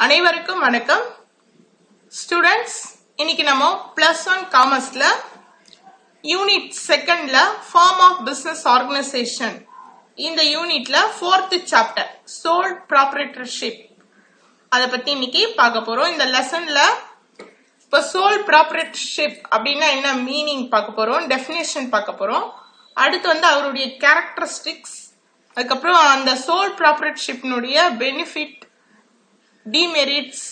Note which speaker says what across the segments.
Speaker 1: அனைவருக்கும் வணக்கம் ஸ்டூடெண்ட்ஸ். இன்னைக்கு நம்ம +1 காமர்ஸ்ல யூனிட் 2ல ஃபார்ம் ஆஃப் பிசினஸ் ஆர்கனைசேஷன் இந்த யூனிட்ல 4th சாப்டர் சோல் ப்ராப்ரைட்டர்ஷிப் அதை பத்தி இன்னைக்கு பார்க்க போறோம். இந்த லெசன்ல இப்போ சோல் ப்ராப்ரைட்டர்ஷிப் அப்படின்னா என்ன மீனிங் பார்க்க போறோம், டெஃபினேஷன் பார்க்க போறோம். அடுத்து அவருடைய கேரக்டரிஸ்டிக்ஸ், அதுக்கப்புறம் அந்த சோல் ப்ராப்ரைட்டர்ஷிப்னுடைய பெனிஃபிட், டிமெரிட்ஸ்,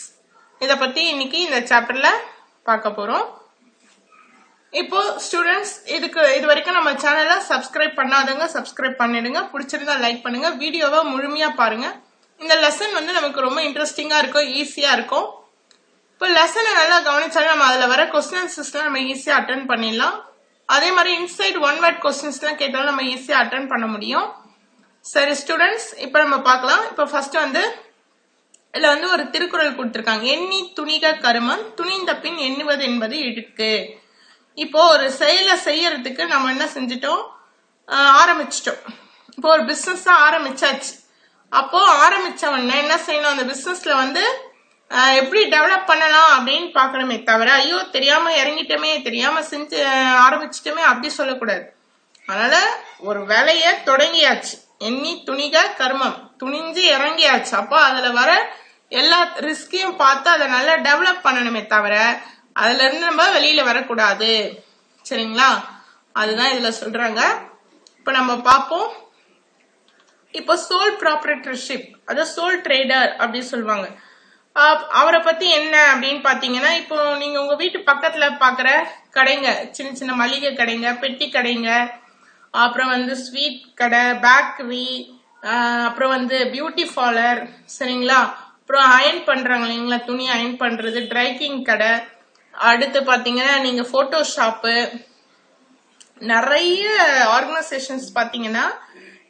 Speaker 1: இதை பத்தி இன்னைக்கு இந்த சாப்டர்ல பார்க்க போறோம். இப்போ ஸ்டூடெண்ட்ஸ், இது வரைக்கும் நம்ம சேனலை சப்ஸ்கிரைப் பண்ணாதவங்க சப்ஸ்கிரைப் பண்ணிடுங்க, பிடிச்சிருந்தா லைக் பண்ணுங்க, வீடியோவை முழுமையா பாருங்க. இந்த லெசன் நமக்கு ரொம்ப இன்ட்ரெஸ்டிங்கா இருக்கும், ஈஸியா இருக்கும். இப்போ லெசனை நல்லா கவனிச்சாலும் நம்ம அதுல வர கொஸ்டின்ஸ்லாம் நம்ம ஈஸியா அட்டென்ட் பண்ணிடலாம். அதே மாதிரி இன்சைட் ஒன் வேர்ட் கொஸ்டின்ஸ்லாம் கேட்டாலும் நம்ம ஈஸியா அட்டென்ட் பண்ண முடியும். சரி ஸ்டூடெண்ட்ஸ், இப்போ நம்ம பார்க்கலாம். இப்போ ஃபர்ஸ்ட் இதுல ஒரு திருக்குறள் கொடுத்திருக்காங்க. எண்ணி துணிக கருமம் துணிந்த பின் எண்ணுவது என்பது இழுக்கு. இப்போ ஒரு செயலை செய்யறதுக்கு நம்ம என்ன செஞ்சிட்டோம், ஆரம்பிச்சிட்டோம். இப்போ ஒரு பிசினஸ் ஆரம்பிச்சாச்சு. அப்போ ஆரம்பிச்ச உடனே என்ன செய்யணும், அந்த பிசினஸ்ல எப்படி டெவலப் பண்ணலாம் அப்படின்னு பாக்கணுமே தவிர, ஐயோ தெரியாம இறங்கிட்டோமே, தெரியாம செஞ்சு ஆரம்பிச்சிட்டோமே அப்படி சொல்லக்கூடாது. அதனால ஒரு வேலைய தொடங்கியாச்சு, எண்ணி துணிக கர்மம், துணிஞ்சு இறங்கியாச்சு. அப்போ அதுல வர எல்லா ரிஸ்கையும் பார்த்து அதை நல்லா டெவலப் பண்ணணுமே தவிர அதுல இருந்து நம்ம வெளியில வரக்கூடாது. சரிங்களா? அதுதான் இதுல சொல்றாங்க. இப்ப நம்ம பார்ப்போம். இப்போ சோல் ப்ராப்ரைட்டர்ஷிப், அதாவது சோல் ட்ரேடர் அப்படின்னு சொல்லுவாங்க. அவரை பத்தி என்ன அப்படின்னு பாத்தீங்கன்னா, இப்போ நீங்க உங்க வீட்டு பக்கத்துல பாக்குற கடைங்க, சின்ன சின்ன மளிகை கடைங்க, பெட்டி கடைங்க, அப்புறம் ஸ்வீட் கடை, பேக்கரி, அப்புறம் பியூட்டி பார்லர், சரிங்களா? அப்புறம் அயன் பண்றாங்க இல்லைங்களா, துணி அயன் பண்றது, ட்ரைக்கிங் கடை, அடுத்து பாத்தீங்கன்னா நீங்க போட்டோ ஷாப்பு, நிறைய ஆர்கனைசேஷன்ஸ் பாத்தீங்கன்னா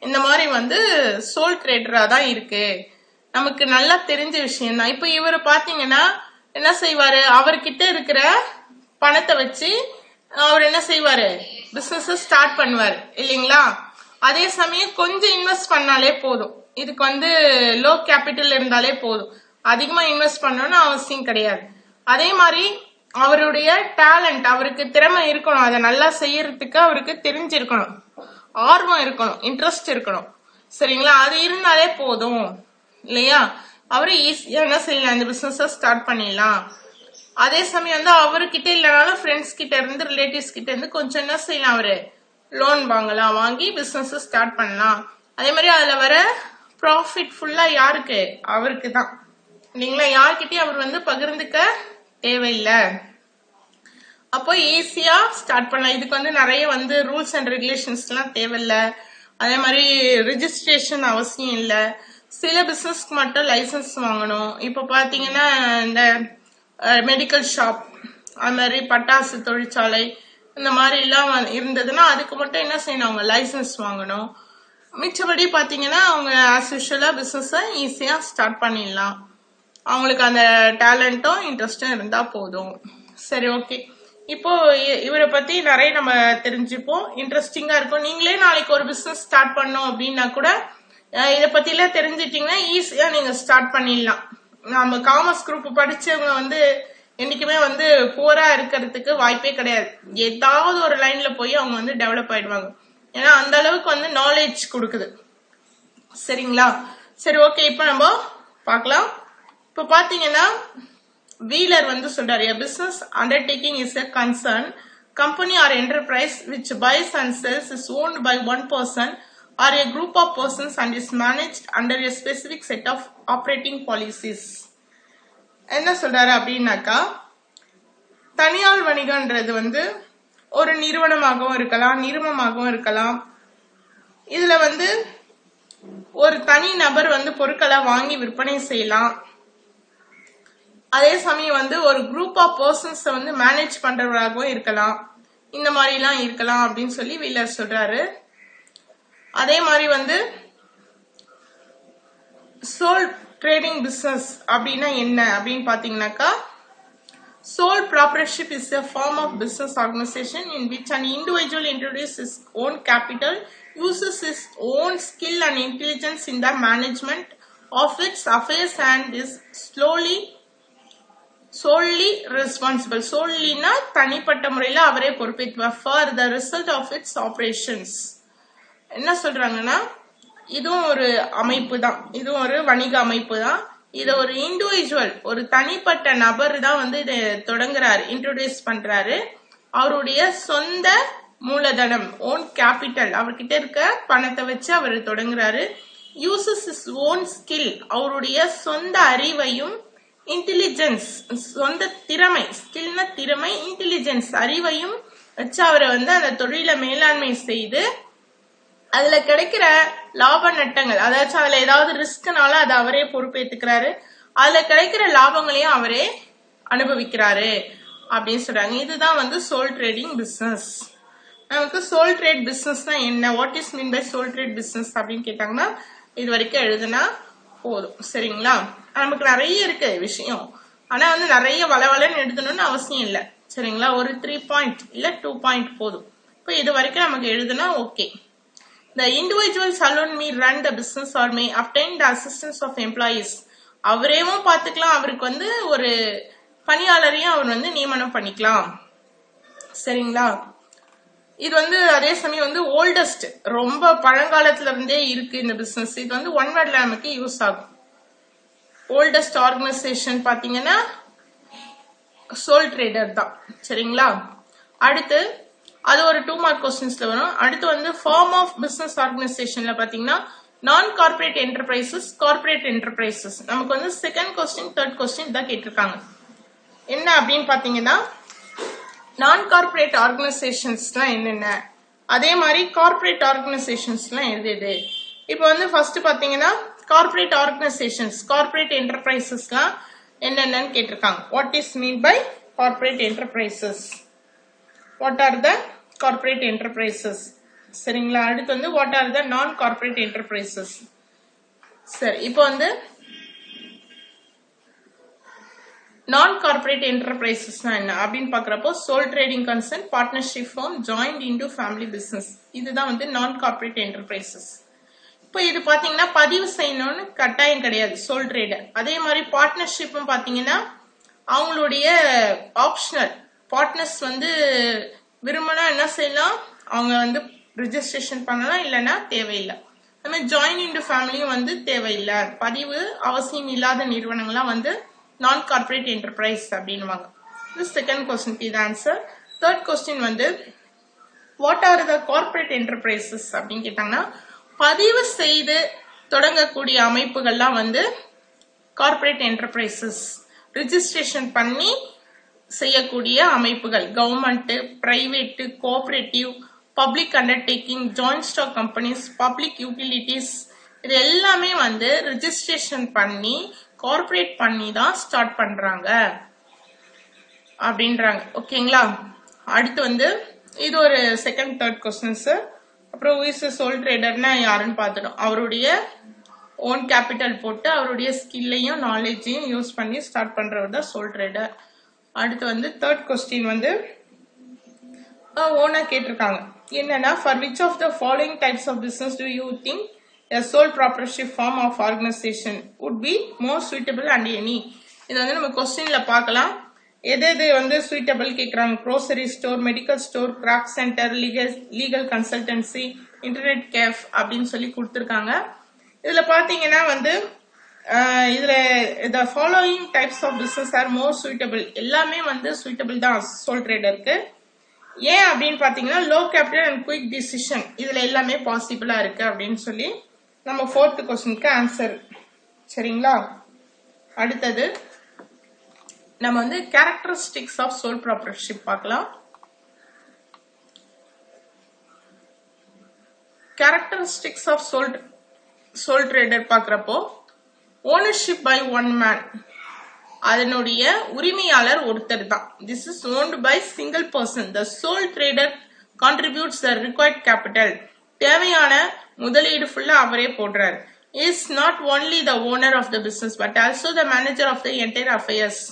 Speaker 1: இந்த மாதிரி சோல் ட்ரேடரா தான் இருக்கு. நமக்கு நல்லா தெரிஞ்ச விஷயம் தான். இப்ப இவரு பாத்தீங்கன்னா என்ன செய்வாரு, அவர்கிட்ட இருக்கிற பணத்தை வச்சு அவர் என்ன செய்வாரு, பிசினஸ் ஸ்டார்ட் பண்ணுவாரு இல்லைங்களா? அதே சமயம் கொஞ்சம் இன்வெஸ்ட் பண்ணாலே போதும். இதுக்கு லோ கேபிட்டல் இருந்தாலே போதும், அதிகமா இன்வெஸ்ட் பண்ணணும்னு அவசியம் கிடையாது. அதே மாதிரி அவருடைய டேலண்ட், அவருக்கு திறமை இருக்கணும், அதை நல்லா செய்யறதுக்கு அவருக்கு தெரிஞ்சிருக்கணும், ஆர்வம் இருக்கணும், இன்ட்ரெஸ்ட் இருக்கணும். சரிங்களா? அது இருந்தாலே போதும் இல்லையா? அவரு ஈஸியா என்ன செய்யலாம், இந்த பிசினஸ் ஸ்டார்ட் பண்ணிடலாம். அதே சமயம் அவர்கிட்ட இல்லைனாலும் ஃப்ரெண்ட்ஸ் கிட்ட இருந்து, ரிலேட்டிவ்ஸ் கிட்ட இருந்து கொஞ்சம் என்ன செய்யலாம், அவரு லோன் வாங்கலாம், வாங்கி பிசினஸ் ஸ்டார்ட் பண்ணலாம். அதே மாதிரி அதுல வர ப்ராஃபிட் ஃபுல்லா யாருக்கு, அவருக்கு தான் இல்லைங்களா? யார்கிட்டயும் அவர் பகிர்ந்துக்க தேவையில்லை. அப்போ ஈஸியா ஸ்டார்ட் பண்ணலாம். இதுக்கு நிறைய ரூல்ஸ் அண்ட் ரெகுலேஷன்ஸ் எல்லாம் தேவையில்லை. அதே மாதிரி ரெஜிஸ்ட்ரேஷன் அவசியம் இல்லை. சில பிசினஸ்க்கு மட்டும் லைசன்ஸ் வாங்கணும். இப்ப பாத்தீங்கன்னா இந்த மெடிக்கல் ஷாப், அது மாதிரி பட்டாசு தொழிற்சாலை, இந்த மாதிரி எல்லாம் இருந்ததுன்னா அதுக்கு மட்டும் என்ன செய்யணும், அவங்க லைசன்ஸ் வாங்கணும். மிச்சபடி பாத்தீங்கன்னா அவங்க ஆஸ் யூஷுவலா பிசினஸ் ஈஸியா ஸ்டார்ட் பண்ணிடலாம். அவங்களுக்கு அந்த டேலண்டும் இன்ட்ரெஸ்டும் இருந்தா போதும். சரி, ஓகே. இப்போ இவரை பத்தி நிறைய நம்ம தெரிஞ்சுப்போம், இன்ட்ரெஸ்டிங்கா இருக்கும். நீங்களே நாளைக்கு ஒரு பிசினஸ் ஸ்டார்ட் பண்ணோம் அப்படின்னா கூட இத பத்தி எல்லாம் தெரிஞ்சிட்டீங்கன்னா ஈஸியா நீங்க ஸ்டார்ட் பண்ணிடலாம். நம்ம காமர்ஸ் குரூப் படிச்சவங்க என்னைக்குமே புவரா இருக்கிறதுக்கு வாய்ப்பே கிடையாது. ஏதாவது ஒரு லைன்ல போய் அவங்க டெவலப் ஆயிடுவாங்க. ஏன்னா அந்த அளவுக்கு நாலேஜ் கொடுக்குது. சரிங்களா? சரி, ஓகே. இப்ப நம்ம பார்க்கலாம். இப்ப பாத்தீங்கன்னா வீலர் சொல்றாரு, a business undertaking is a concern company or enterprise which buys and sells is owned by one person or a group of persons and is managed under a specific set of operating policies. என்ன சொல்றாரு அப்படின்னாக்கா, தனியார் வணிகன்றது ஒரு நிறுவனமாகவும் இருக்கலாம், நிறுவனமாகவும் இருக்கலாம். இதுல ஒரு தனி நபர் பொருட்களை வாங்கி விற்பனை செய்யலாம். அதே சமயம் ஒரு குரூப் ஆஃப் பர்சன்ஸ் மேனேஜ் பண்றவராகவும் இருக்கலாம். இந்த மாதிரி எல்லாம் இருக்கலாம் அப்படின்னு சொல்லி வீலர் சொல்றாரு. அதே மாதிரி சோல் ட்ரேடிங் பிசினஸ் அப்படின்னா என்ன அப்படின்னு பாத்தீங்கன்னாக்கா, sole proprietorship is a form of business organization in which an individual introduces his own capital, uses his own skill and intelligence in the management of its affairs and is solely responsible. Solelyனா தனிப்பட்ட முறையில் அவரே பொறுப்பேற்பார் for the result of its operations. என்ன சொல்றாங்கன்னா இதுவும் ஒரு அமைப்பு தான், இதுவும் ஒரு வணிக அமைப்பு தான். இத ஒரு இண்டிவிஜுவல், ஒரு தனிப்பட்ட நபர் தான் வந்து இதை தொடங்குறாரு, இன்ட்ரோடியூஸ் பண்றாரு. அவருடைய சொந்த மூலதனம், ஓன் கேபிட்டல், அவர்கிட்ட இருக்க பணத்தை வச்சு அவர் தொடங்குறாரு. யூசஸ் இஸ் ஓன் ஸ்கில், அவருடைய சொந்த அறிவையும், இன்டெலிஜென்ஸ் சொந்த திறமை, ஸ்கில்னா திறமை, இன்டெலிஜென்ஸ் அறிவையும் வச்சு அவரை வந்து அந்த தொழிலை மேலாண்மை செய்து அதுல கிடைக்கிற லாப நட்டங்கள், அதாச்சும் அதுல ஏதாவது ரிஸ்க்னால அதை அவரே பொறுப்பேற்றுக்கிறாரு. அதுல கிடைக்கிற லாபங்களையும் அவரே அனுபவிக்கிறாரு அப்படின்னு சொல்றாங்க. இதுதான் வந்து சோல் ட்ரேடிங் பிசினஸ். நமக்கு சோல் ட்ரேட் பிசினஸ்னா என்ன, what is mean by sole trade business அப்படின்னு கேட்டாங்கன்னா இது வரைக்கும் எழுதுனா போதும். சரிங்களா? நமக்கு நிறைய இருக்கு விஷயம், ஆனா வந்து நிறைய வளவலன்னு எழுதணும்னு அவசியம் இல்லை. சரிங்களா? ஒரு 3 பாயிண்ட் இல்ல 2 பாயிண்ட் போதும். இப்போ இது வரைக்கும் நமக்கு எழுதுனா okay. The individuals alone may run the business or may obtain the assistance of employees. அவரேவும் பார்த்துக்கலாம், அவருக்கு வந்து ஒரு பணியாளரையும் அவர் வந்து நியமனம் பண்ணிக்கலாம். சரிங்களா? இது வந்து அதே சமயம் வந்து ஓல்டஸ்ட், ரொம்ப பழங்காலத்துல இருந்தே இருக்கு இந்த பிசினஸ். இது வந்து ஒன் வேர்ட்ல நமக்கு யூஸ் ஆகும். ஓல்டஸ்ட் ஆர்கனைசேஷன் பாத்தீங்கன்னா சோல் ட்ரேடர் தான். சரிங்களா? அடுத்து அது ஒரு 2 மார்க் கொஸ்டின்ஸ்ல வரும். அடுத்து வந்து ஃபார்ம் ஆஃப் பிசினஸ் ஆர்கனைசேஷன்ல பாத்தீங்கன்னா நான் கார்பரேட் என்டர்பிரைசஸ், கார்பரேட் என்டர்பிரைசஸ். நமக்கு வந்து செகண்ட் கொஸ்டின், தேர்ட் கொஸ்டின் தான் கேட்டிருக்காங்க. என்ன அப்படின்னு பாத்தீங்கன்னா நான் கார்பரேட் ஆர்கனைசேஷன்ஸ்லாம் என்னென்ன, அதே மாதிரி கார்பரேட் ஆர்கனைசேஷன்ஸ்லாம் எது. இப்போ வந்து ஃபர்ஸ்ட் பாத்தீங்கன்னா கார்பரேட் ஆர்கனைசேஷன்ஸ், கார்பரேட் என்டர்பிரைசஸ்லாம் என்னென்னு கேட்டிருக்காங்க. What is mean by corporate enterprises, what are the corporate enterprises. சரிங்களா? அடுத்து வந்து வாட் ஆர் த நான் கார்பரேட் என்டர்பிரைசஸ். சரி, இப்போ வந்து நான் கார்பரேட் என்டர்பிரைசஸ்னா என்ன அப்படின்னு பாக்குறப்போ sole trading concern, partnership firm, joint Hindu family business, இதுதான் வந்து நான் கார்பரேட் என்டர்பிரைசஸ். இப்போ இது பாத்தீங்கன்னா பதிவு செய்யணும்னு கட்டாயம் கிடையாது சோல் ட்ரேடர். அதே மாதிரி பார்ட்னர்ஷிப்பும் பாத்தீங்கன்னா அவங்களுடைய ஆப்ஷனல். பார்ட்னர்ஸ் வந்து விரும்பினா என்ன செய்யலாம், அவங்க வந்து ரிஜிஸ்ட்ரேஷன் பண்ணலாம், இல்லைன்னா தேவையில்லை. அது மாதிரி ஜாயின் இன்டு ஃபேமிலியும் வந்து தேவையில்லை, பதிவு அவசியம் இல்லாத நிறுவனங்கள்லாம் வந்து நான் கார்பரேட் என்டர்பிரைஸ் அப்படின்வாங்க. இது செகண்ட் கொஸ்டின் இது ஆன்சர். தேர்ட் கொஸ்டின் வந்து what are the corporate enterprises அப்படின்னு கேட்டாங்கன்னா பதிவு செய்து தொடங்கக்கூடிய அமைப்புகள்லாம் வந்து கார்பரேட் என்டர்பிரைசஸ். ரிஜிஸ்ட்ரேஷன் பண்ணி செய்யக்கூடிய அமைப்புகள் government, private, cooperative, public undertaking, joint stock companies, public utilities, இது எல்லாமே வந்து ரிஜிஸ்ட்ரேஷன் பண்ணி கார்பரேட் பண்ணி தான் ஸ்டார்ட் பண்றாங்க அப்படின்றாங்க. ஓகேங்களா? அடுத்து வந்து இது ஒரு செகண்ட் தேர்ட் கொஸ்டின்ஸ். அப்புறம் சோல் ட்ரேடர்னா யாருன்னு பார்த்துட்டோம். அவருடைய ஓன் கேபிட்டல் போட்டு அவருடைய ஸ்கில்லையும் நாலேஜையும் யூஸ் பண்ணி ஸ்டார்ட் பண்றவர் தான் சோல் ட்ரேடர். அடுத்து வந்து தேர்ட் கொஸ்டின் வந்து ஓனா கேட்டிருக்காங்க. என்னன்னா for which of the following types of business do you think a sole proprietorship form of organization would be more suitable and any. இது வந்து நம்ம கொஸ்டின்ல பார்க்கலாம். எது வந்து சூட்டபிள் கேட்கறாங்க. Grocery store, medical store, craft centre, legal consultancy, internet cafe அப்படின்னு சொல்லி கொடுத்துருக்காங்க. இதுல பாத்தீங்கன்னா வந்து இதுல the following types of business are more suitable, எல்லாமே வந்து suitable தான் சோல் ட்ரேடருக்கு. ஏன் அப்படின்னு பாத்தீங்கன்னா low capital and quick decision, இதுல எல்லாமே பாசிபிளா இருக்கு அப்படின்னு சொல்லி நம்ம ஃபோர்த் கொஸ்டினுக்கு ஆன்சர். சரிங்களா? அடுத்தது நம்ம வந்து கேரக்டரிஸ்டிக்ஸ் ஆஃப் சோல் ப்ராப்ரேட்டர்ஷிப் பார்க்கலாம். கேரக்டரிஸ்டிக்ஸ் ஆஃப் சோல் ட்ரேடர் பார்க்கறப்போ ஓனர்ஷிப் பை ஒன் மேன், அதனுடைய உரிமையாளர் ஒருத்தர் தான். This is owned by single person. The sole trader contributes the required capital, தேவையான முதலீடு ஃபுல்லா அவரே போடுறாரு. Is not only the owner of the business but also the manager of the entire affairs.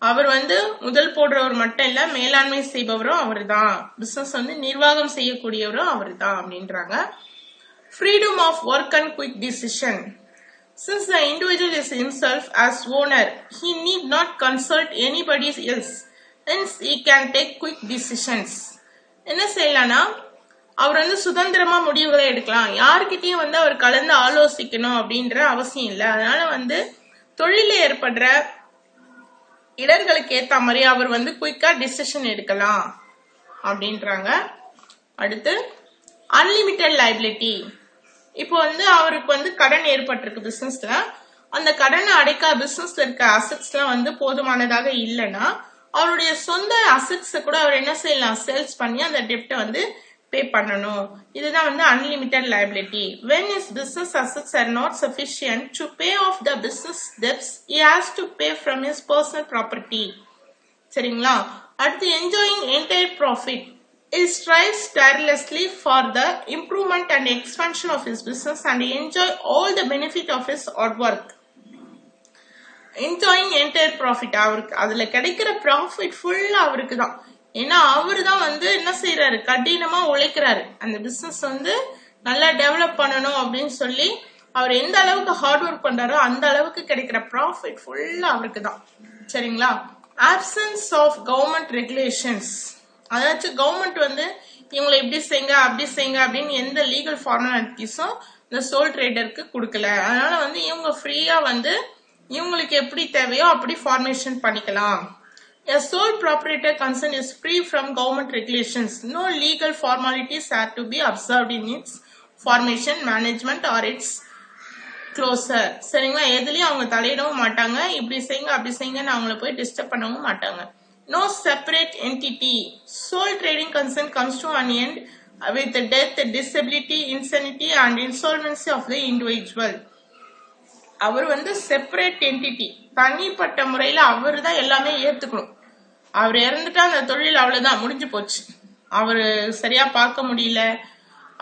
Speaker 1: அவர் வந்து முதல் போடுறவர் மட்டும் இல்ல, மேலாண்மை செய்பவரும் அவர் தான், பிசினஸ் வந்து நிர்வாகம் செய்யக்கூடியவரும் அவர் தான் அப்படின்றாங்க. Freedom of work and quick decision, Since the individual is himself as owner, he need not consult anybody else. Hence, he can take quick decisions. என்ன செய்யலாம்னா அவர் வந்து சுதந்திரமா முடிவுகளை எடுக்கலாம். யாருக்கிட்டையும் வந்து அவர் கலந்து ஆலோசிக்கணும் அப்படின்ற அவசியம் இல்லை. அதனால வந்து தொழில ஏற்படுற இடர்களுக்கு ஏத்த மாதிரி அவர் வந்து குயிக்கா டிசிஷன் எடுக்கலாம் அப்படின்றாங்க. அடுத்து அன்லிமிட்டெட் லைபிலிட்டி. இப்போ வந்து அவருக்கு வந்து கடன் ஏற்பட்டிருக்கு பிசினஸ்ல. அந்த கடனை அடைக்க பிசினஸ்ல இருக்க அசெட்ஸ் எல்லாம் வந்து போதுமானதாக இல்லைன்னா அவருடைய சொந்த அசெட்ஸ் கூட அவர் என்ன செய்யலாம், சேல்ஸ் பண்ணி அந்த டெப்டை வந்து பே பண்ணணும். இதுதான் வந்து unlimited liability. when his business assets are not sufficient to pay off the business debts, he has to pay from his personal property. சரிங்களா? அடுத்து enjoying entire profit. He strives tirelessly for the improvement and expansion of his business and enjoy all the benefit of his hard work. Enjoying entire profit, அவருக்கு அதுல கிடைக்கிற profit ஃபுல்லா அவருக்கு தான். ஏன்னா அவரு தான் வந்து என்ன செய்யறாரு, கடினமா உழைக்கிறாரு. அந்த பிசினஸ் வந்து நல்லா டெவலப் பண்ணணும் அப்படின்னு சொல்லி அவர் எந்த அளவுக்கு ஹார்ட் ஒர்க் பண்றாரோ அந்த அளவுக்கு கிடைக்கிற ப்ராஃபிட் ஃபுல்லா அவருக்கு தான். சரிங்களா? Options of government regulations. அதாச்சும் கவர்மெண்ட் வந்து இவங்களை இப்படி செய்யுங்க அப்படி செய்யுங்க அப்படின்னு எந்த லீகல் ஃபார்மாலிட்டிஸும் இந்த சோல் ட்ரேடருக்கு கொடுக்கல. அதனால வந்து இவங்க ஃப்ரீயா வந்து இவங்களுக்கு எப்படி தேவையோ அப்படி ஃபார்மேஷன் பண்ணிக்கலாம். A sole proprietor concern is free from government regulations. No legal formalities are to be observed in its formation, management or its closure. சரிங்களா? எதுலயும் அவங்க தலையிடவும் மாட்டாங்க. இப்படி செய்யுங்க அப்படி செய்யுங்கன்னு அவங்கள போய் டிஸ்டர்ப் பண்ணவும் மாட்டாங்க. No separate entity. Sole trading concern comes to an end with the death, disability, insanity and insolvency of the individual. அவர் வந்து செப்பரேட் என்டிட்டி, தனிப்பட்ட முறையில அவரு தான் எல்லாமே ஏத்துக்கணும். அவர் இறந்துட்டா அந்த தொழில் அவ்வளவுதான், முடிஞ்சு போச்சு. அவரு சரியா பார்க்க முடியல,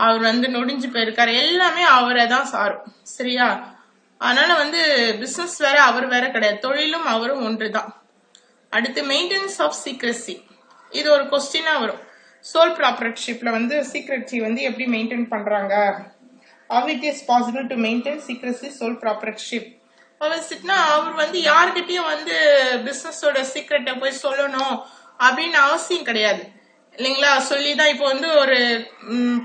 Speaker 1: அவர் வந்து நொடிஞ்சு போயிருக்காரு, எல்லாமே அவரை தான் சாரும். சரியா? அதனால வந்து பிசினஸ் வேற அவர் வேற கிடையாது, தொழிலும் அவரும் ஒன்றுதான். அடுத்து மெயின்டெனன்ஸ் ஆஃப் சீக்ரெசி. இது ஒரு கொஸ்டினா வரும். சோல் ப்ராப்பர்ட்டிஷிப்ல வந்து சீக்ரெசி வந்து எப்படி மெயின்டைன் பண்றாங்க? How it is possible to maintain secrecy sole proprietorship? அவர் வந்து யாருக்கிட்டையும் வந்து பிசினஸோட சீக்ரெட்டை போய் சொல்லணும் அப்படின்னு அவசியம் கிடையாது இல்லைங்களா? சொல்லிதான் இப்போ வந்து ஒரு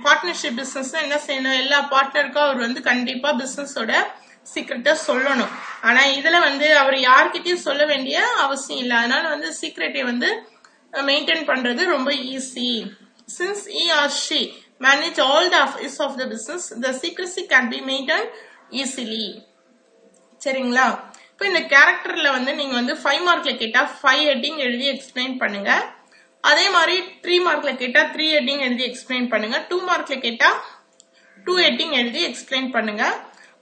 Speaker 1: பார்ட்னர்ஷிப் பிசினஸ் என்ன செய்யணும், எல்லா பார்ட்னருக்கும் அவர் வந்து கண்டிப்பா பிசினஸோட சீக்ரெட்டை சொல்லணும். ஆனா இதுல வந்து அவர் யாருக்கிட்டையும் சொல்ல வேண்டிய அவசியம் இல்லை. அதனால வந்து சீக்ரெட்டை வந்து மெயின்டைன் பண்றது ரொம்ப easy. Since he or she manage all the affairs of the business, the secrecy can be maintained easily. சரிங்களா? இப்போ இந்த கேரக்டர்ல வந்து நீங்க வந்து 5 மார்க்ல கேட்டா 5 ஹெட்டிங் எழுதி எக்ஸ்பிளைன் பண்ணுங்க. அதே மாதிரி 3 மார்க்ல கேட்டா 3 ஹெட்டிங் எழுதி எக்ஸ்பிளைன் பண்ணுங்க. 2 மார்க்ல கேட்டா 2 ஹெட்டிங் எழுதி எக்ஸ்பிளைன் பண்ணுங்க.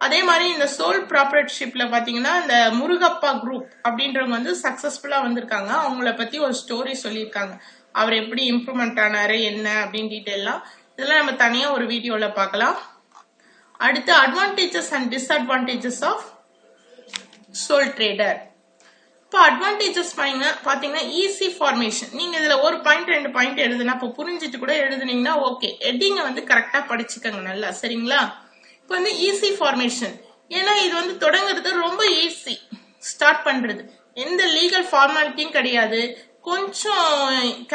Speaker 1: அதே மாதிரி இந்த சோல் ப்ராப்பர்ட்டிஷிப்ல பாத்தீங்கன்னா இந்த முருகப்பா குரூப் அப்படின்றவங்க வந்து சக்சஸ்ஃபுல்லா வந்திருக்காங்க. அவங்கள பத்தி ஒரு ஸ்டோரி சொல்லியிருக்காங்க. அவர் எப்படி இம்ப்ரூவ்மெண்ட் ஆனாரு என்ன அப்படின்னு டீட்டெயிலாம் இதெல்லாம் நம்ம தனியா ஒரு வீடியோல பார்க்கலாம். அடுத்து advantages and disadvantages of sole trader. இப்போ அட்வான்டேஜஸ் பாத்தீங்கன்னா ஈஸி ஃபார்மேஷன். நீங்க இதுல ஒரு பாயிண்ட் 2 பாயிண்ட் எழுதுனா இப்போ புரிஞ்சிட்டு கூட எழுதுனீங்கன்னா ஓகே. ஹெட்டிங்க வந்து கரெக்டா படிச்சுக்கங்க நல்லா. சரிங்களா? இப்போ வந்து ஈஸி ஃபார்மேஷன், ஏன்னா இது வந்து தொடங்குறது ரொம்ப ஈஸி. ஸ்டார்ட் பண்றது எந்த லீகல் ஃபார்மாலிட்டியும் கிடையாது. கொஞ்சம்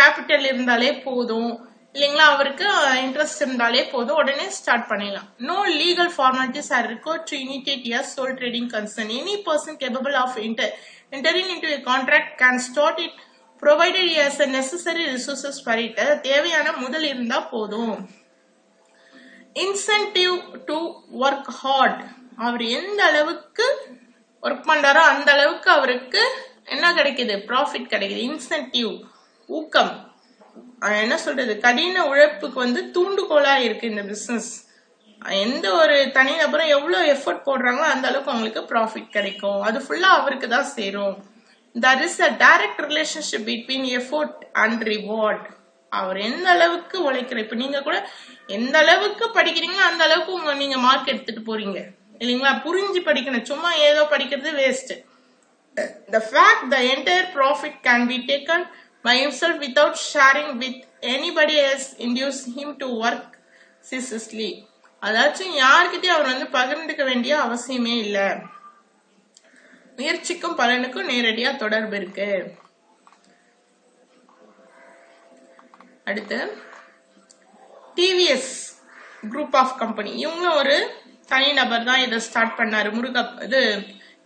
Speaker 1: கேபிட்டல் இருந்தாலே போதும் இல்லைங்களா, அவருக்கு இன்ட்ரெஸ்ட் இருந்தாலே போதும், உடனே ஸ்டார்ட் பண்ணிடலாம். No legal formalities are required to initiate a sole trading concern. Any person capable of entering into a contract can start it provided he has the necessary resources for it. தேவையான முதல் இருந்தா போதும். Incentive to work hard. அவர் எந்த அளவுக்கு work பண்றாரோ அந்த அளவுக்கு அவருக்கு என்ன கிடைக்குது, ப்ராஃபிட் கிடைக்குது. இன்சென்டிவ் ஊக்கம், என்ன சொல்றது, கடின உழைப்புக்கு வந்து தூண்டுகோலா இருக்கு இந்த பிசினஸ். எந்த ஒரு தனிநபரும் எவ்வளவு எஃபர்ட் போடுறாங்களோ அந்த அளவுக்கு அவங்களுக்கு ப்ராஃபிட் கிடைக்கும். அது ஃபுல்லா அவருக்கு தான் சேரும். there is a direct relationship between effort and reward. அவர் எந்த அளவுக்கு உழைக்கிற, இப்ப நீங்க கூட எந்த அளவுக்கு படிக்கிறீங்களோ அந்த அளவுக்கு நீங்க மார்க் எடுத்துட்டு போறீங்க இல்லைங்களா? புரிஞ்சு படிக்கணும், சும்மா ஏதோ படிக்கிறது waste. The fact the entire profit can be taken by himself without sharing with anybody else induce him to work ceaselessly. அதாச்சும் யார்கிட்டயும் அவர் வந்து பகிர்ந்துக்க வேண்டிய அவசியமே இல்லை. முயற்சிக்கும் பலனுக்கும் நேரடியா தொடர்பு இருக்கு. அடுத்து டிவிஎஸ் குரூப் ஆஃப் கம்பெனி, இவங்களும் ஒரு தனி நபர் தான் இதை ஸ்டார்ட் பண்ணாரு. இது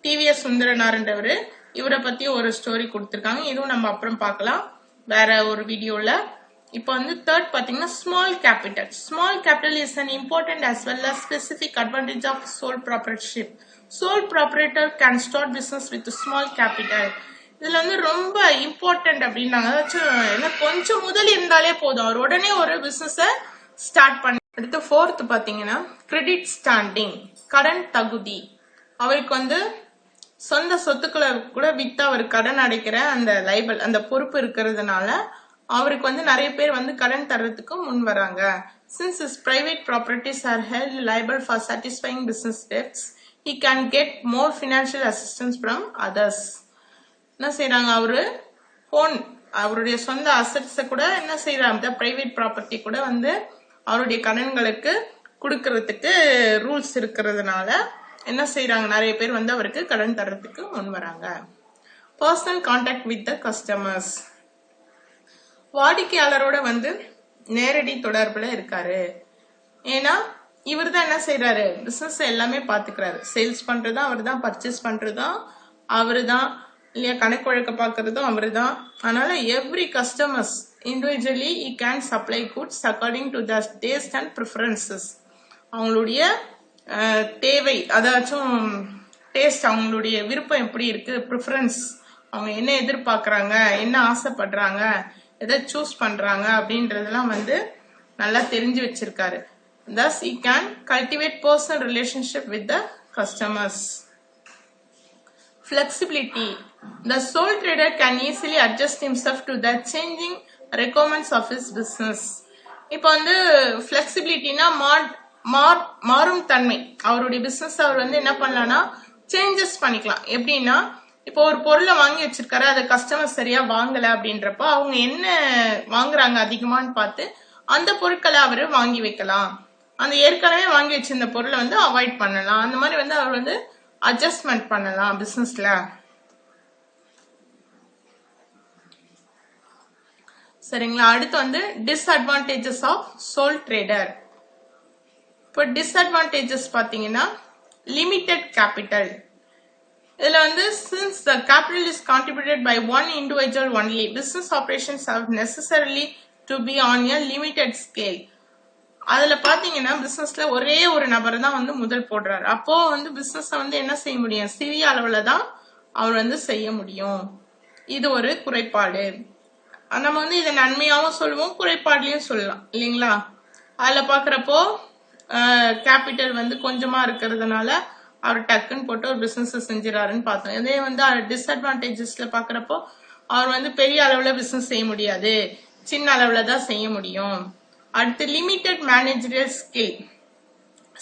Speaker 1: டிவிஎஸ் சுந்தரனார்ன்றவரு. இவரை பத்தி ஒரு ஸ்டோரி கொடுத்திருக்காங்க. இதுவும் நம்ம அப்புறம் பார்க்கலாம் வேற ஒரு வீடியோல. இப்போ வந்து தேர்ட் பாத்தீங்கன்னா small capital. Small capital is an important as well as specific advantage of sole proprietorship. Sole proprietor can start business with small capital. இதுல வந்து ரொம்ப இம்பார்ட்டன்ட் அப்படின்னாங்க. அதாச்சும் கொஞ்சம் முதல் இருந்தாலே போதும், அவர் உடனே ஒரு பிசினஸ ஸ்டார்ட் பண்ண. அடுத்து ஃபோர்த் பாத்தீங்கன்னா கிரெடிட் ஸ்டாண்டிங், கடன் தகுதி. அவருக்கு வந்து சொந்த சொத்துக்களை கூட வித்து அவர் கடன் அடைக்கிற அந்த லைபல், அந்த பொறுப்பு இருக்கிறதுனால அவருக்கு வந்து நிறைய பேர் வந்து கடன் தர்றதுக்கு முன் வராங்க. Since his private properties are held liable for satisfying business debts, he can get more financial assistance from others. என்ன செய்யறாங்க, அவருடைய சொந்த அசட்ஸ கூட என்ன செய்யறாங்க, பிரைவேட் ப்ராப்பர்ட்டி கூட வந்து அவருடைய கடன்களுக்கு கொடுக்கறதுக்கு ரூல்ஸ் இருக்கிறதுனால என்ன செய்யறாங்க, நிறைய பேர் வந்து அவருக்கு கடன் தர்றதுக்கு முன் வராங்க. Personal contact with the customers, வாடிக்கையாளரோட வந்து நேரடி தொடர்புல இருக்காரு. ஏன்னா இவர் தான் என்ன செய்யறாரு, பிசினஸ் எல்லாமே பாத்துக்கிறாரு. சேல்ஸ் பண்றதும் அவர் தான், பர்ச்சேஸ் பண்றதும் அவரு தான், இல்லையா கணக்கு வழக்க பாக்குறதும் அவரு தான். அதனால every customers individually he can supply goods according to their taste and preferences. அவங்களுடைய தேவை, அதாச்சும் டேஸ்ட், அவங்களுடைய விருப்பம் எப்படி இருக்கு, ப்ரிஃபரன்ஸ், அவங்க என்ன எதிர்பார்க்கறாங்க, என்ன ஆசைப்படுறாங்க, எதை சூஸ் பண்றாங்க அப்படின்றதெல்லாம் வந்து நல்லா தெரிஞ்சு வச்சிருக்காரு. Thus he can cultivate personal relationship with the customers. Flexibility, the sole trader can easily adjust himself to the changing requirements of his business. இப்போ வந்து flexibilityனா மாறும் தன்மை. அவருடைய பிசினஸ் அவர் வந்து என்ன பண்ணலாம்னா சேஞ்சஸ் பண்ணிக்கலாம். எப்படின்னா இப்போ ஒரு பொருளை வாங்கி வச்சிருக்காரு, அதை கஸ்டமர் சரியா வாங்கல அப்படின்றப்ப அவங்க என்ன வாங்குறாங்க அதிகமான்னு பார்த்து அந்த பொருட்களை அவரு வாங்கி வைக்கலாம். அந்த ஏற்கனவே வாங்கி வச்சிருந்த பொருளை வந்து அவாய்ட் பண்ணலாம். அந்த மாதிரி வந்து அவர் வந்து அட்ஜஸ்ட்மெண்ட் பண்ணலாம் பிசினஸ்ல. சரிங்களா. அடுத்து வந்து டிஸ்அட்வான்டேஜஸ் ஆஃப் சோல் ட்ரேடர். இப்போ டிஸ்அட்வான்டேஜஸ் பாத்தீங்கன்னா லிமிட்டெட் கேபிட்டல். இதுல வந்து since the capital is contributed by one individual only, business operations have necessarily to be on a limited scale. அதுல பாத்தீங்கன்னா பிசினஸ்ல ஒரே ஒரு நபர் தான் வந்து முதல் போடுறாரு. அப்போ வந்து பிசினஸ் வந்து என்ன செய்ய முடியும், சிறிய அளவுல தான் அவர் வந்து செய்ய முடியும். இது ஒரு குறைபாடு. நம்ம வந்து இதை நன்மையாவும் சொல்லுவோம், குறைபாடுலயும் சொல்லலாம் இல்லைங்களா. அதுல பாக்குறப்போ கேபிட்டல் வந்து கொஞ்சமா இருக்கிறதுனால அவர் டக்குன்னு போட்டு ஒரு பிசினஸ் செஞ்சிடறாருன்னு பார்த்தோம். இதே வந்து டிஸ்அட்வான்டேஜஸ்ல பாக்குறப்போ அவர் வந்து பெரிய அளவுல பிசினஸ் செய்ய முடியாது, சின்ன அளவுல தான் செய்ய முடியும். அடுத்து limited managerial skill.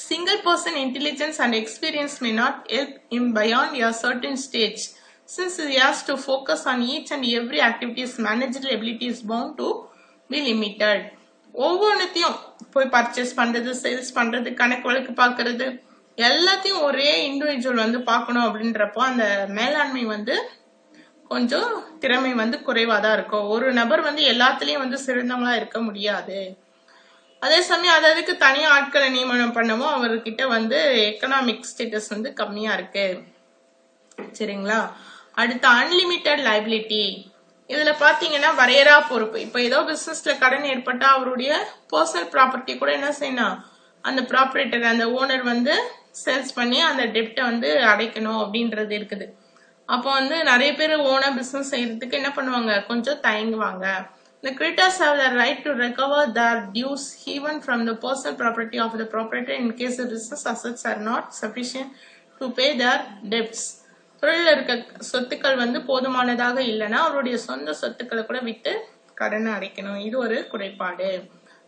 Speaker 1: Single person intelligence and experience may not help him beyond a certain stage. Since he has to focus on each and every activities, managerial ability is bound to be limited. ஒவ்வொன்றுத்தையும் போய் purchase பண்றது, sales பண்றது, கணக்கு வழக்கு பாக்குறது, எல்லாத்தையும் ஒரே individual வந்து பார்க்கணும் அப்படின்றப்போ அந்த மேலாண்மை வந்து கொஞ்சம் திறமை வந்து குறைவா தான் இருக்கும். ஒரு நபர் வந்து எல்லாத்துலயும் வந்து சிறந்தவங்களா இருக்க முடியாது. அதே சமயம் அதுக்கு தனியா ஆட்களை நியமனம் பண்ணவும் அவர்கிட்ட வந்து எக்கனாமிக் ஸ்டேட்டஸ் வந்து கம்மியா இருக்கு. சரிங்களா. அடுத்து அன்லிமிட்டெட் லைபிலிட்டி. இதுல பாத்தீங்கன்னா வரையறா பொறுப்பு. இப்ப ஏதோ பிசினஸ்ல கடன் ஏற்பட்டா அவருடைய பர்சனல் ப்ராப்பர்ட்டி கூட என்ன செய்யணும், அந்த ப்ராப்பரேட்டர், அந்த ஓனர் வந்து சேல்ஸ் பண்ணி அந்த டெப்டை வந்து அடைக்கணும் அப்படின்றது இருக்குது. அப்போ வந்து நிறைய பேர் ஓனா பிசினஸ் செய்யறதுக்கு என்ன பண்ணுவாங்க, கொஞ்சம் தயங்குவாங்க. The creditors have the right to recover their dues even from the personal property of the proprietor in case the business assets are not sufficient to pay their debts. தொழில இருக்க சொத்துக்கள் வந்து போதுமானதாக இல்லைன்னா அவருடைய சொந்த சொத்துக்களை கூட விட்டு கடனை அடைக்கணும். இது ஒரு குறைபாடு.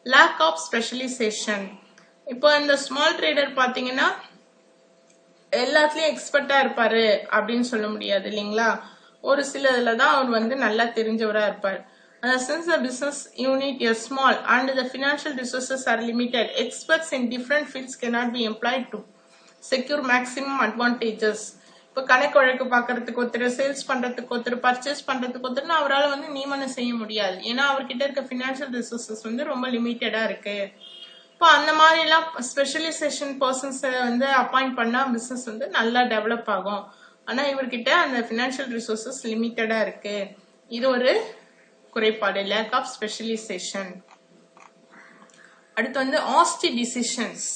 Speaker 1: Lack of specialization. இப்போ இந்த ஸ்மால் ட்ரேடர் பாத்தீங்கன்னா எல்லாத்துலயும் எக்ஸ்பர்ட்டா இருப்பாரு அப்படின்னு சொல்ல முடியாது இல்லைங்களா. ஒரு சில இதுலதான் அவர் வந்து நல்லா தெரிஞ்சவரா இருப்பார். Since the business unit is small and the financial resources are limited, experts in different fields cannot be employed to secure maximum advantages. இப்போ கணக்கு வழக்கு பார்க்கறதுக்கு ஒருத்தர், சேல்ஸ் பண்றதுக்கு ஒருத்தர், பர்ச்சேஸ் பண்றதுக்கு ஒருத்தர் அவரால் வந்து நியமனம் செய்ய முடியாது. ஏன்னா அவர்கிட்ட இருக்க ஃபினான்ஷியல் ரிசோர்சஸ் வந்து ரொம்ப லிமிட்டடா இருக்கு. இப்போ அந்த மாதிரி எல்லாம் ஸ்பெஷலைசேஷன் பர்சன்ஸை வந்து அப்பாயிண்ட் பண்ணா பிசினஸ் வந்து நல்லா டெவலப் ஆகும். ஆனா இவர்கிட்ட அந்த ஃபினான்ஷியல் ரிசோர்சஸ் லிமிட்டடா இருக்கு. இது ஒரு குறைபாடு, லேக் ஆஃப் ஸ்பெஷலைசேஷன். அடுத்து வந்து ஆஸ்டி டிசிஷன்ஸ்.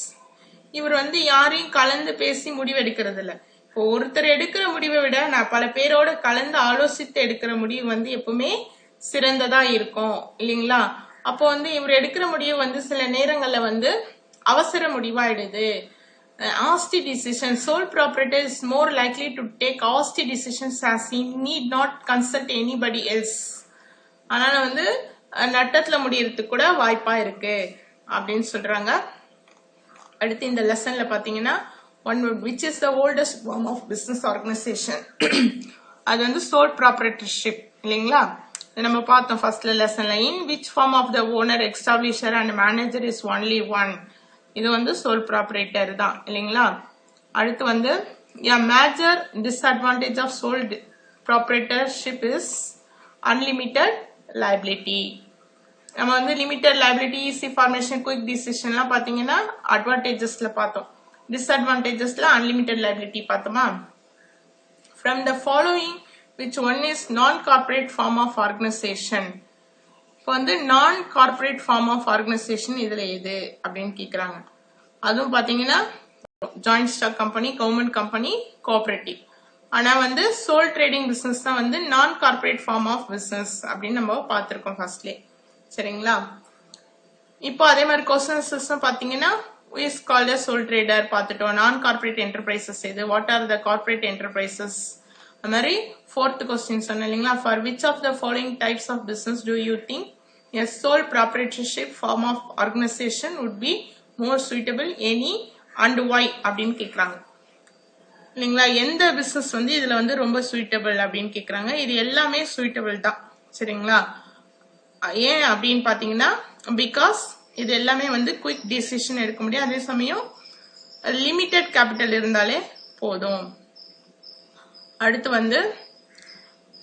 Speaker 1: இவர் வந்து யாரையும் கலந்து பேசி முடிவு எடுக்கிறது இல்ல. இப்போ ஒருத்தர் எடுக்கிற முடிவை விட நான் பல பேரோட கலந்து ஆலோசித்து எடுக்கிற முடிவு வந்து எப்பவுமே சிறந்ததா இருக்கும் இல்லைங்களா? அப்போ வந்து இவர் எடுக்கிற முடிவு வந்து சில நேரங்கள்ல வந்து அவசர முடிவாயிடுது. Hasty decision. Sole proprietor is more likely to take hasty decisions as he need not consult anybody else. அதனால வந்து நட்டத்துல முடியறதுக்கு கூட வாய்ப்பா இருக்கு அப்படின்னு சொல்றாங்க. அடுத்து இந்த லெசன்ல பாத்தீங்கன்னா one word, which is the oldest form of business organization. அது வந்து sole proprietorship இல்லைங்களா? நம்ம பார்த்தோம் ஃபர்ஸ்ட்ல லெசன்ல. in which form of the owner, establisher and manager is only one. இது வந்து sole proprietor தான் இல்லைங்களா? அடுத்து வந்து a major disadvantage of sole proprietorship is unlimited liability. நம்ம வந்து limited liability, easy formation, quick டிசிஷன்லாம் பாத்தீங்கன்னா அட்வான்டேஜஸ்ல பார்த்தோம். டிஸ்அட்வான்டேஜஸ்ல அன்லிமிட்டட் லைபிலிட்டி பார்த்தோமா? From the following which one is non-corporate form of organization? இப்போ வந்து நான் கார்பரேட் ஃபார்ம் ஆஃப் ஆர்கனைசேஷன் இதுல எது அப்படின்னு கேக்குறாங்க. அதுவும் பாத்தீங்கன்னா joint stock company, government company, cooperative. ஆனா வந்து சோல் ட்ரேடிங் பிசினஸ் தான் வந்து நான் கார்பரேட் ஃபார்ம் ஆஃப் பிசினஸ் அப்படின்னு நம்ம பார்த்திருக்கோம் ஃபர்ஸ்ட்லே. சரிங்களா? இப்போ அதே மாதிரி கொஸ்டின்ஸ் பாத்தீங்கன்னா who is called a sole trader பார்த்துட்டோம். நான் கார்பரேட் என்டர்பிரைசஸ் எது? What are the corporate enterprises? அது மாதிரி ஃபோர்த் கொஸ்டின் சொன்னேன் இல்லைங்களா? For which of the following types of business do you think a sole proprietorship form of organization would be more suitable, any and why அப்படின்னு கேக்குறாங்க இல்லைங்களா? எந்த business வந்து இதுல வந்து ரொம்ப சூட்டபிள் அப்படின்னு கேக்குறாங்க. இது எல்லாமே சூட்டபிள் தான். சரிங்களா? ஏன் அப்படின்னு பாத்தீங்கன்னா பிகாஸ் இது எல்லாமே வந்து குயிக் டிசிஷன் எடுக்க முடியும். அதே சமயம் லிமிட்டட் கேபிட்டல் இருந்தாலே போதும். அடுத்து வந்து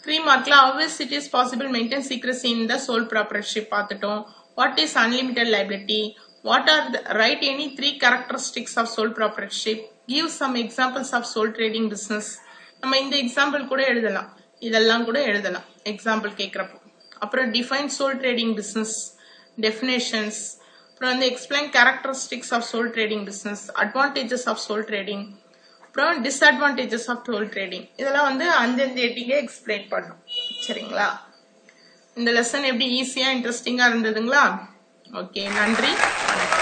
Speaker 1: 3 மார்க்ல how is it is possible maintain secrecy in the sole proprietorship பார்த்துட்டோம். what is unlimited liability, what are the write any 3 characteristics of sole proprietorship, give some examples of sole trading business. நம்ம இந்த example கூட எழுதலாம், இதெல்லாம் கூட எழுதலாம் example கேக்குறப்போ. அப்புறம் define sole trading business, definitions, அப்புறம் வந்து explain characteristics of sole trading business, advantages of sole trading, அப்புறம் டிஸ்அட்வான்டேஜஸ் ஆஃப் சோல் ட்ரேடிங். இதெல்லாம் வந்து அந்தந்த எட்டிங்க எக்ஸ்பிளைன் பண்ணும். சரிங்களா? இந்த லெசன் எப்படி ஈஸியா இன்ட்ரெஸ்டிங்கா இருந்ததுங்களா? ஓகே, நன்றி, வணக்கம்.